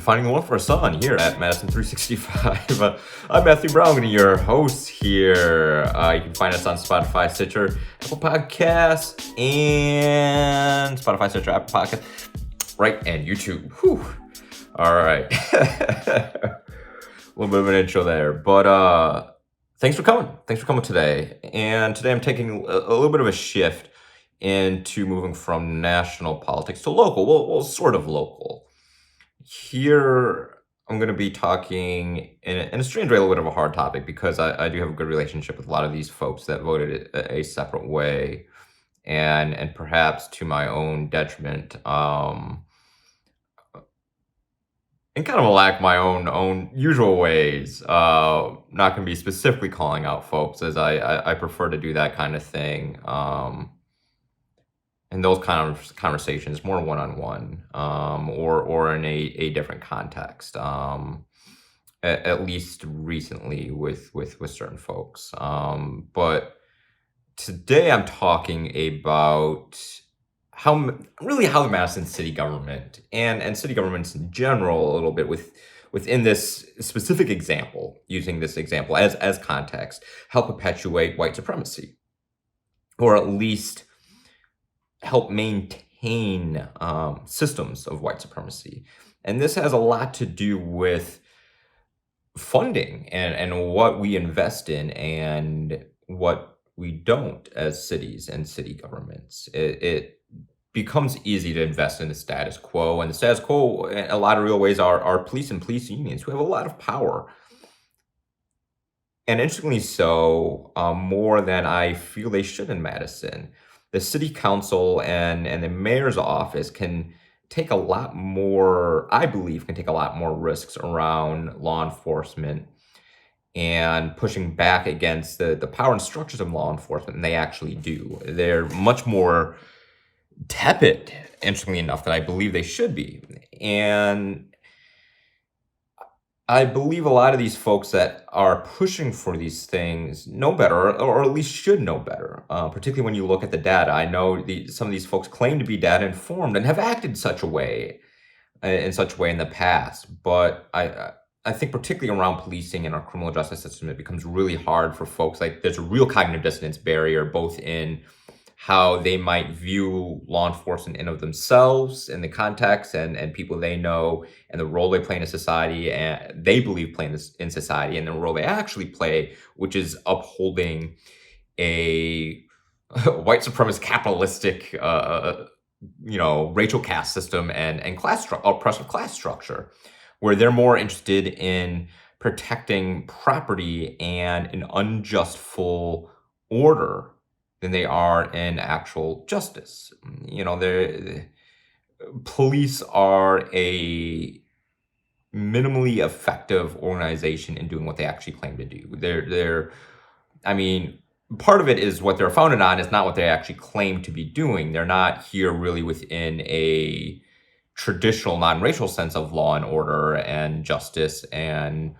finding the one for a son here at Madison 365. I'm Matthew Brown, your host here. You can find us on Spotify, Stitcher, Apple Podcasts, and Spotify, Stitcher, Apple Podcasts, right, and YouTube. Whew. All right. A little bit of an intro there, but thanks for coming. Thanks for coming today. And today I'm taking a little bit of a shift into moving from national politics to local. Well, sort of local. Here, I'm going to be talking in a strange way, a little bit of a hard topic, because I do have a good relationship with a lot of these folks that voted a separate way, and perhaps to my own detriment, and kind of a lack my own usual ways. Not going to be specifically calling out folks, as I prefer to do that kind of thing. And those kind of conversations more one-on-one, or in a different context, at least recently with certain folks. But today I'm talking about how the Madison city government and city governments in general, a little bit within this specific example, using this example as context, help perpetuate white supremacy, or at least help maintain systems of white supremacy. And this has a lot to do with funding and what we invest in and what we don't as cities and city governments. It becomes easy to invest in the status quo, and the status quo in a lot of real ways are police and police unions, who have a lot of power. And interestingly so, more than I feel they should in Madison. The city council and the mayor's office can take a lot more, I believe, risks around law enforcement and pushing back against the power and structures of law enforcement than they actually do. They're much more tepid, interestingly enough, than I believe they should be. And I believe a lot of these folks that are pushing for these things know better, or at least should know better, particularly when you look at the data. I know some of these folks claim to be data informed and have acted in such a way in the past. But I think particularly around policing and our criminal justice system, it becomes really hard for folks. Like, there's a real cognitive dissonance barrier, both in how they might view law enforcement in of themselves in the context and people they know and the role they play in a society and they believe play in society, and the role they actually play, which is upholding a white supremacist capitalistic racial caste system and oppressive class structure, where they're more interested in protecting property and an unjust full order than they are in actual justice. The police are a minimally effective organization in doing what they actually claim to do. Part of it is what they're founded on is not what they actually claim to be doing. They're not here really within a traditional non-racial sense of law and order and justice and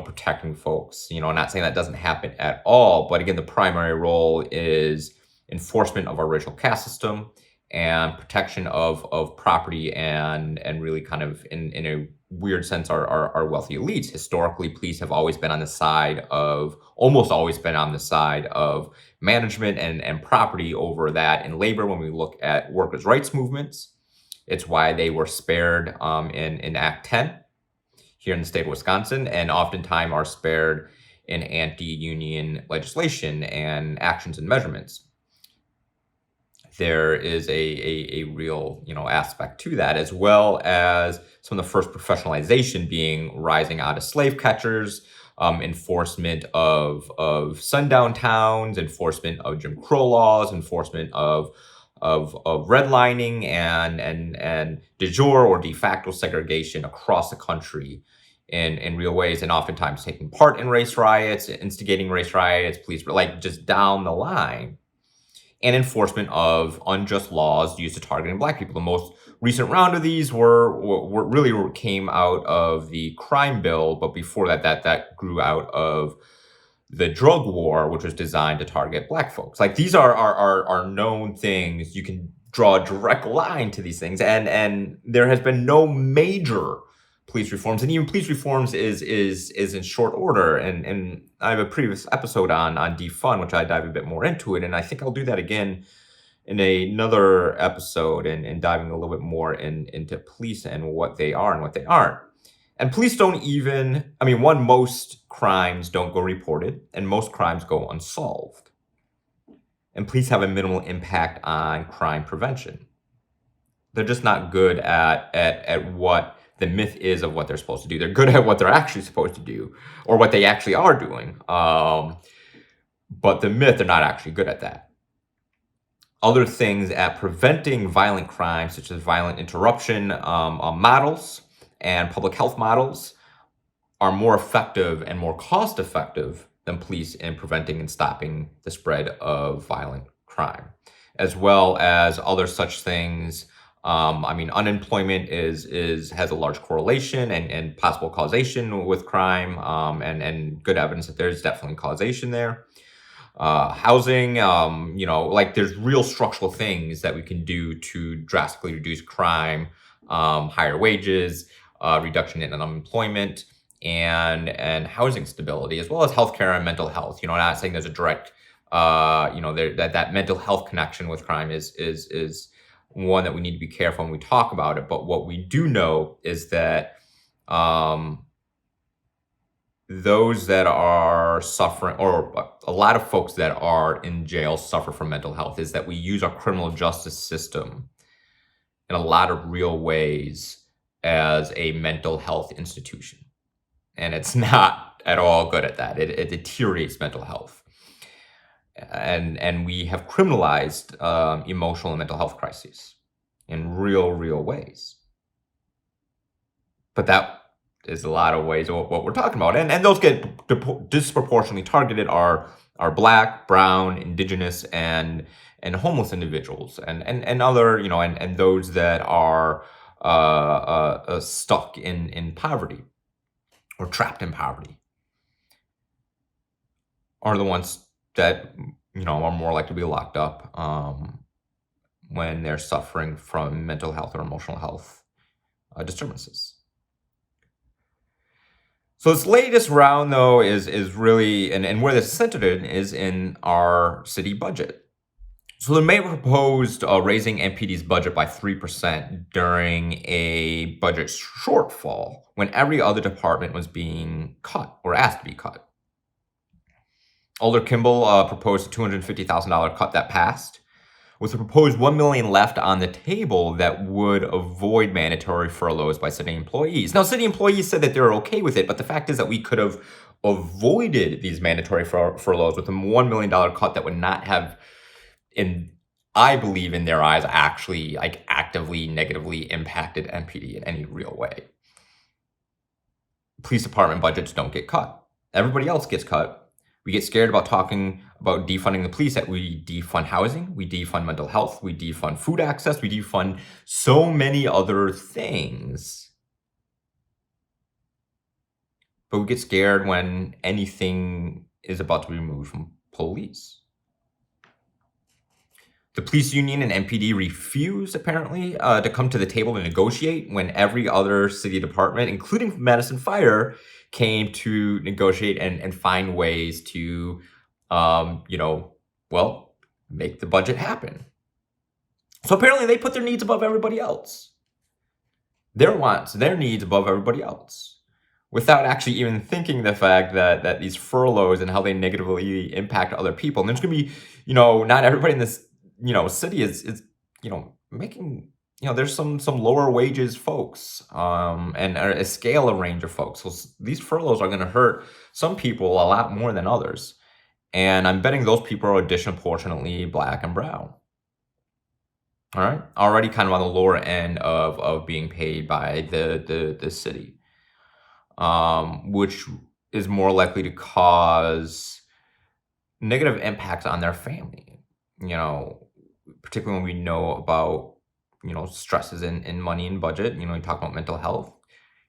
protecting folks. Not saying that doesn't happen at all, but again, the primary role is enforcement of our racial caste system and protection of property and really kind of in a weird sense our wealthy elites. Historically, police have always been almost always been on the side of management and property over that in labor. When we look at workers' rights movements, it's why they were spared in Act 10 here in the state of Wisconsin, and oftentimes are spared in anti-union legislation and actions and measurements. There is a real aspect to that, as well as some of the first professionalization being rising out of slave catchers, enforcement of sundown towns, enforcement of Jim Crow laws, enforcement of redlining and de jure or de facto segregation across the country in real ways, and oftentimes taking part in race riots, instigating race riots, police, just down the line, and enforcement of unjust laws used to targeting Black people. The most recent round of these really came out of the crime bill, but before that grew out of the drug war, which was designed to target Black folks. These are known things. You can draw a direct line to these things, and there has been no major police reforms, and even police reforms is in short order. And I have a previous episode on defund, which I dive a bit more into it, and I think I'll do that again in another episode and diving a little bit more into police and what they are and what they aren't. And police don't even, I mean, one, most crimes don't go reported, and most crimes go unsolved. And police have a minimal impact on crime prevention. They're just not good at what the myth is of what they're supposed to do. They're good at what they're actually supposed to do, or what they actually are doing. But the myth, they're not actually good at that. Other things at preventing violent crimes, such as violent interruption models and public health models, are more effective and more cost effective than police in preventing and stopping the spread of violent crime, as well as other such things. I mean, unemployment has a large correlation and possible causation with crime, and good evidence that there's definitely causation there. Housing, like there's real structural things that we can do to drastically reduce crime, higher wages, reduction in unemployment, and housing stability, as well as healthcare and mental health. I'm not saying there's a direct, that mental health connection with crime is one that we need to be careful when we talk about it. But what we do know is that those that are suffering, or a lot of folks that are in jail suffer from mental health, is that we use our criminal justice system in a lot of real ways as a mental health institution. And it's not at all good at that. It deteriorates mental health. And we have criminalized emotional and mental health crises in real ways. But that is a lot of ways of what we're talking about. And those get disproportionately targeted are Black, brown, indigenous, and homeless individuals, and other, and those that are stuck in poverty or trapped in poverty are the ones that, are more likely to be locked up when they're suffering from mental health or emotional health disturbances. So this latest round, though, is really, and where this is centered in is in our city budget. So the mayor proposed raising MPD's budget by 3% during a budget shortfall when every other department was being cut or asked to be cut. Alder Kimball proposed a $250,000 cut that passed, with a proposed $1 million left on the table that would avoid mandatory furloughs by city employees. Now, city employees said that they're okay with it, but the fact is that we could have avoided these mandatory furloughs with a $1 million cut that would not have, I believe in their eyes, actually actively negatively impacted MPD in any real way. Police department budgets don't get cut. Everybody else gets cut. We get scared about talking about defunding the police, that we defund housing, we defund mental health, we defund food access, we defund so many other things. But we get scared when anything is about to be removed from police. The police union and MPD refused, apparently, to come to the table to negotiate when every other city department, including Madison Fire, came to negotiate and find ways to, make the budget happen. So apparently they put their needs above everybody else. Their wants, their needs above everybody else, without actually even thinking the fact that these furloughs and how they negatively impact other people. And there's going to be, not everybody in this, city is making, there's some lower wages folks, and a scale of range of folks. So these furloughs are going to hurt some people a lot more than others. And I'm betting those people are disproportionately Black and brown. All right. Already kind of on the lower end of being paid by the city, which is more likely to cause negative impacts on their family, particularly when we know about, stresses in money and budget. You talk about mental health.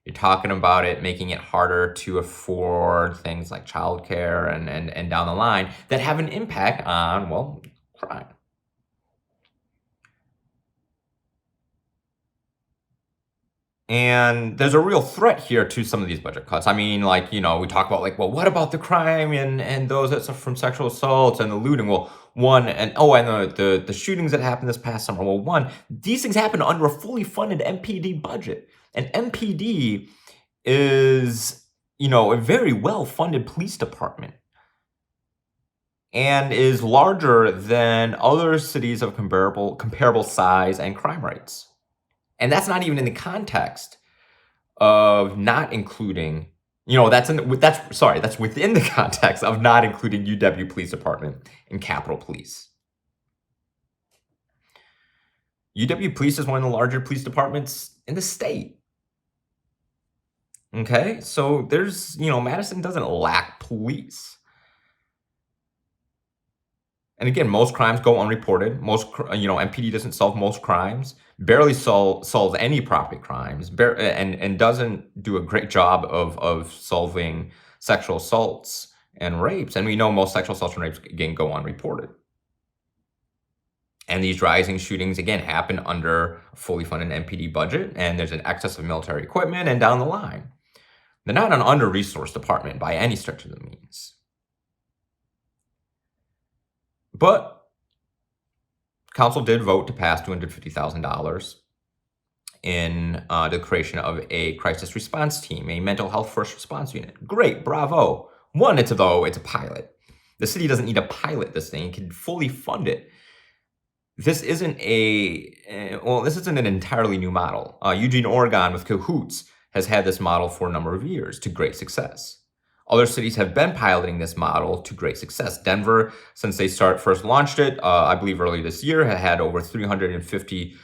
You're talking about it making it harder to afford things like childcare and down the line that have an impact on, crime. And there's a real threat here to some of these budget cuts. I mean, like, we talk about like, well, what about the crime and those that suffer from sexual assaults and the looting? Well, and the shootings that happened this past summer. Well, these things happen under a fully funded MPD budget. And MPD is, a very well-funded police department and is larger than other cities of comparable size and crime rates. And that's not even in the context of not including, that's within the context of not including UW Police Department and Capitol Police. UW Police is one of the larger police departments in the state. Okay, so there's, Madison doesn't lack police. And again, most crimes go unreported. MPD doesn't solve most crimes, barely solves any property crimes, and doesn't do a great job of solving sexual assaults and rapes. And we know most sexual assaults and rapes, again, go unreported. And these rising shootings, again, happen under a fully funded MPD budget, and there's an excess of military equipment and down the line. They're not an under-resourced department by any stretch of the means. But council did vote to pass $250,000 in the creation of a crisis response team, a mental health first response unit. Great, bravo. One, it's a pilot. The city doesn't need to pilot this thing; it can fully fund it. This isn't an entirely new model. Eugene, Oregon, with Cahoots, has had this model for a number of years to great success. Other cities have been piloting this model to great success. Denver, since they first launched it, I believe early this year, had over 350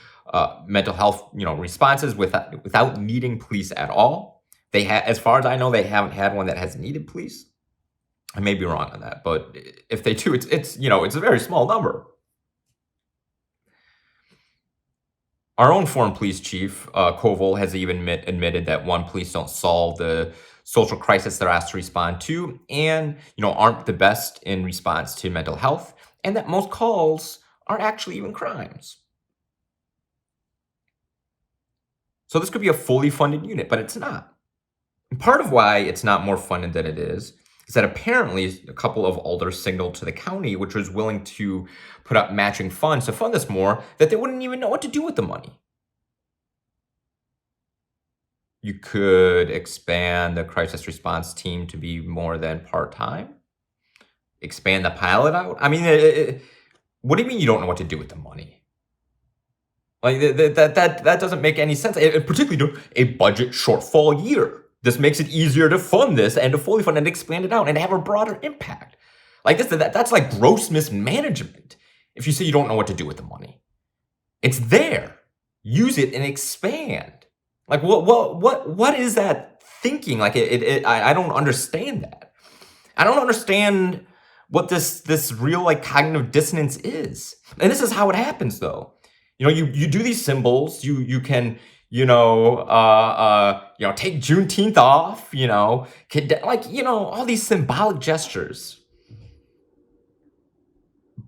mental health, responses without needing police at all. As far as I know, they haven't had one that has needed police. I may be wrong on that, but if they do, it's a very small number. Our own former police chief, Koval, has even admitted that police don't solve the social crisis they're asked to respond to, and aren't the best in response to mental health, and that most calls aren't actually even crimes. So this could be a fully funded unit, but it's not. And part of why it's not more funded than it is that apparently a couple of alders signaled to the county, which was willing to put up matching funds to fund this more, that they wouldn't even know what to do with the money. You could expand the crisis response team to be more than part-time. Expand the pilot out. I mean, what do you mean you don't know what to do with the money? Like that doesn't make any sense. Particularly a budget shortfall year. This makes it easier to fund this and to fully fund and expand it out and have a broader impact. Like that's like gross mismanagement. If you say you don't know what to do with the money, it's there. Use it and expand. Like what is that thinking? Like I don't understand that. I don't understand what this real like cognitive dissonance is. And this is how it happens though. You do these symbols. You can take Juneteenth off. All these symbolic gestures.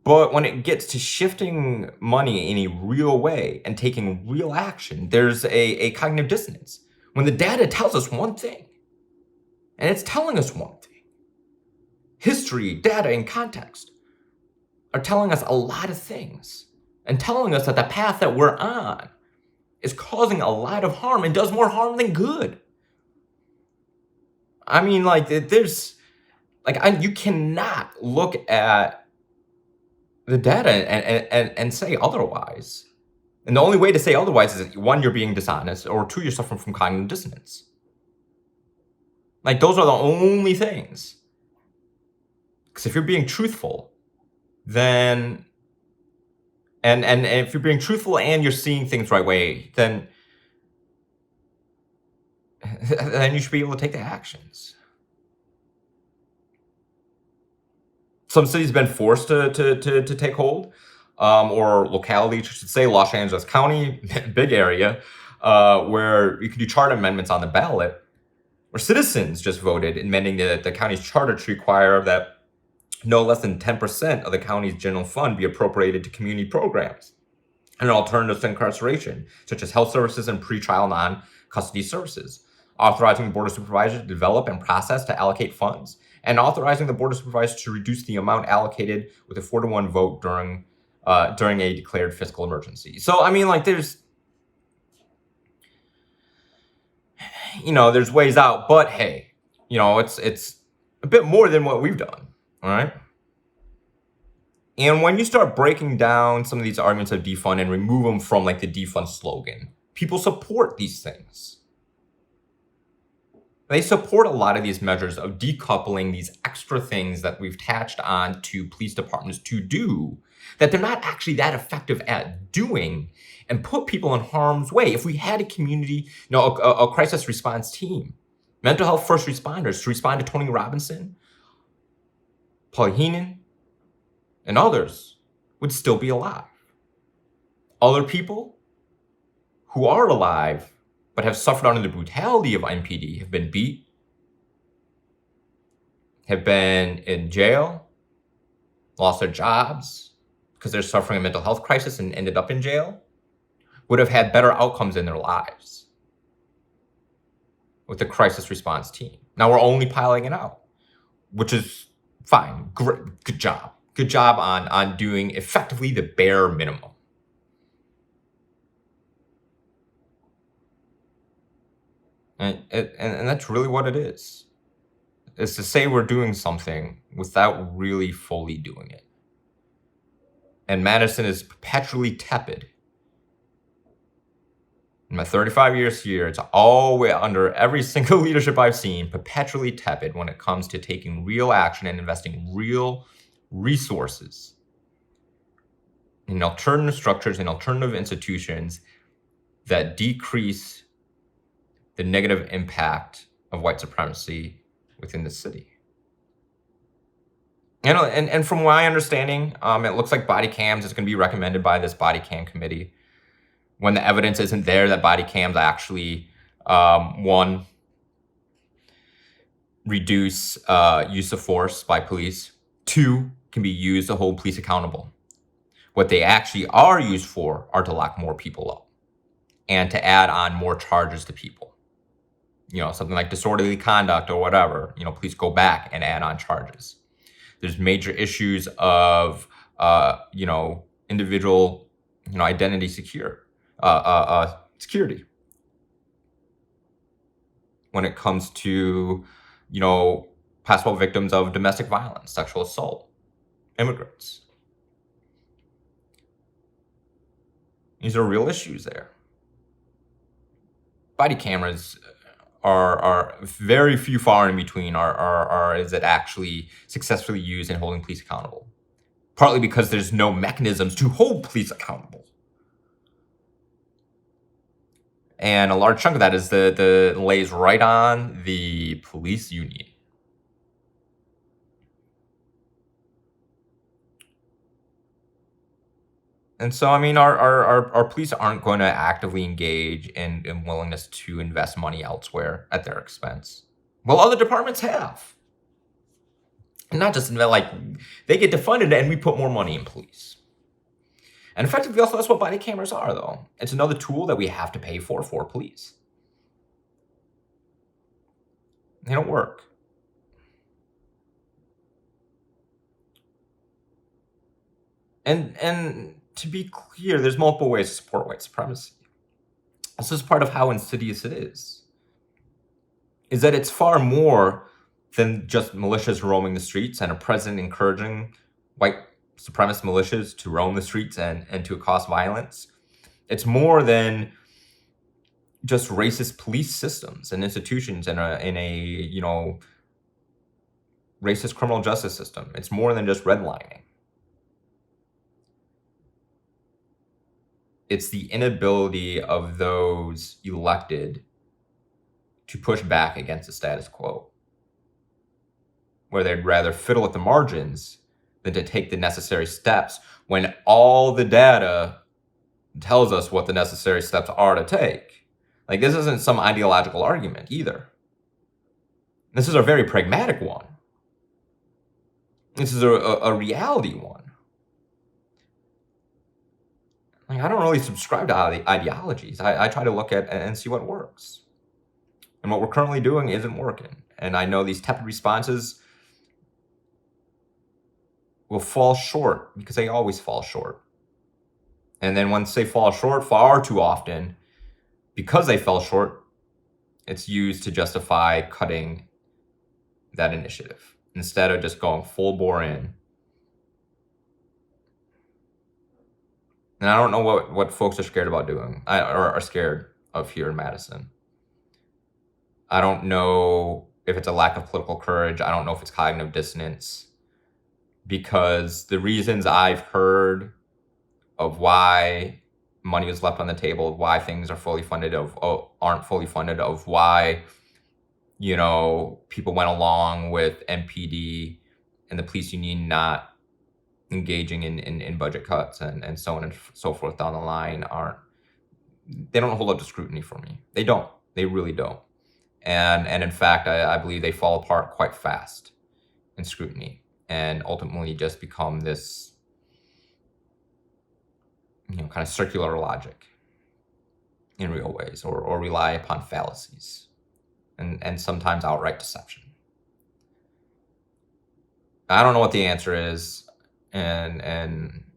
But when it gets to shifting money in a real way and taking real action, there's a cognitive dissonance. When the data tells us one thing, and it's telling us one thing, history, data, and context are telling us a lot of things and telling us that the path that we're on is causing a lot of harm and does more harm than good. I mean, you cannot look at the data and say otherwise. And the only way to say otherwise is that, one, you're being dishonest, or two, you're suffering from cognitive dissonance. Like, those are the only things. Because if you're being truthful, then, and if you're being truthful and you're seeing things the right way, then you should be able to take the actions. Some cities have been forced to take hold, or localities, I should say, Los Angeles County, big area, where you can do charter amendments on the ballot, where citizens just voted amending the county's charter to require that no less than 10% of the county's general fund be appropriated to community programs and alternatives to incarceration, such as health services and pretrial custody services, authorizing the Board of Supervisors to develop and process to allocate funds, and authorizing the Board of Supervisors to reduce the amount allocated with a 4-to-1 vote during a declared fiscal emergency. So, I mean, like, there's ways out, but hey, it's a bit more than what we've done, all right? And when you start breaking down some of these arguments of defund and remove them from like the defund slogan, people support these things. They support a lot of these measures of decoupling these extra things that we've attached on to police departments to do that they're not actually that effective at doing and put people in harm's way. If we had a community, a crisis response team, mental health first responders to respond to Tony Robinson, Paul Heenan, and others would still be alive. Other people who are alive but have suffered under the brutality of MPD have been beat, have been in jail, lost their jobs because they're suffering a mental health crisis and ended up in jail, would have had better outcomes in their lives with the crisis response team. Now we're only piling it out, which is fine. Great. Good job. Good job on doing effectively the bare minimum. And that's really what it is. It's to say we're doing something without really fully doing it. And Madison is perpetually tepid. In my 35 years here, it's always under every single leadership I've seen, perpetually tepid when it comes to taking real action and investing real resources in alternative structures and alternative institutions that decrease the negative impact of white supremacy within the city. And from my understanding, it looks like body cams is going to be recommended by this body cam committee. When the evidence isn't there that body cams actually, one, reduce use of force by police, two, can be used to hold police accountable. What they actually are used for are to lock more people up and to add on more charges to people. Something like disorderly conduct or whatever, police go back and add on charges. There's major issues of, individual, identity security when it comes to, possible victims of domestic violence, sexual assault, immigrants. These are real issues there. Body cameras are very few far in between is it actually successfully used in holding police accountable. Partly because there's no mechanisms to hold police accountable. And a large chunk of that is the lays right on the police union. And so, I mean, our police aren't going to actively engage in willingness to invest money elsewhere at their expense. Well, other departments have. And not just like they get defunded and we put more money in police. And effectively, also, that's what body cameras are, though. It's another tool that we have to pay for police. They don't work. And to be clear, there's multiple ways to support white supremacy. This is part of how insidious it is that it's far more than just militias roaming the streets and a president encouraging white supremacist militias to roam the streets and to cause violence. It's more than just racist police systems and institutions in a racist criminal justice system. It's more than just redlining. It's the inability of those elected to push back against the status quo, where they'd rather fiddle at the margins than to take the necessary steps when all the data tells us what the necessary steps are to take. Like, this isn't some ideological argument either. This is a very pragmatic one. This is a reality one. Like, I don't really subscribe to ideologies. I try to look at and see what works. And what we're currently doing isn't working. And I know these tepid responses will fall short because they always fall short. And then once they fall short far too often, because they fell short, it's used to justify cutting that initiative instead of just going full bore in. And I don't know what folks are scared about doing or are scared of here in Madison. I don't know if it's a lack of political courage. I don't know if it's cognitive dissonance, because the reasons I've heard of why money is left on the table, of why things are fully funded, aren't fully funded, of why, people went along with MPD and the police union not engaging in budget cuts and so on and so forth down the line, they don't hold up to scrutiny for me. They don't. They really don't. And in fact, I believe they fall apart quite fast in scrutiny and ultimately just become this, kind of circular logic in real ways, or rely upon fallacies and sometimes outright deception. I don't know what the answer is, and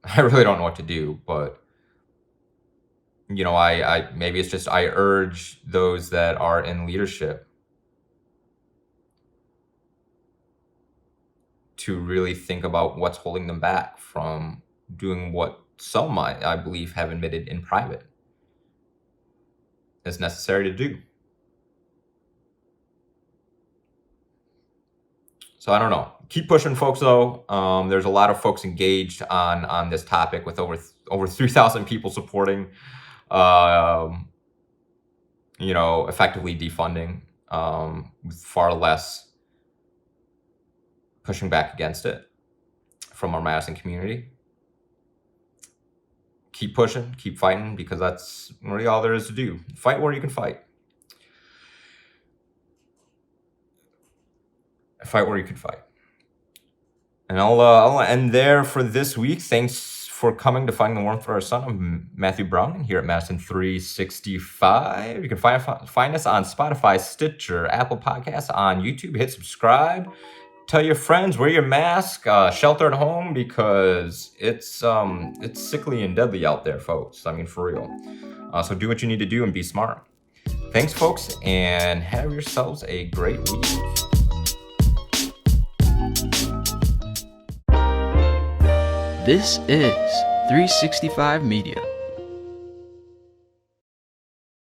I really don't know what to do, but I maybe it's just I urge those that are in leadership to really think about what's holding them back from doing what some, I believe, have admitted in private is necessary to do. So I don't know. Keep pushing, folks, though. There's a lot of folks engaged on this topic with over 3,000 people supporting, effectively defunding, with far less pushing back against it from our Madison community. Keep pushing, keep fighting, because that's really all there is to do. Fight where you can fight. Fight where you can fight. And I'll end there for this week. Thanks for coming to Finding the Warmth for Our Sun. I'm Matthew Brown here at Madison 365. You can find us on Spotify, Stitcher, Apple Podcasts, on YouTube. Hit subscribe. Tell your friends, wear your mask, shelter at home, because it's sickly and deadly out there, folks. I mean, for real. So do what you need to do and be smart. Thanks, folks, and have yourselves a great week. This is 365 Media.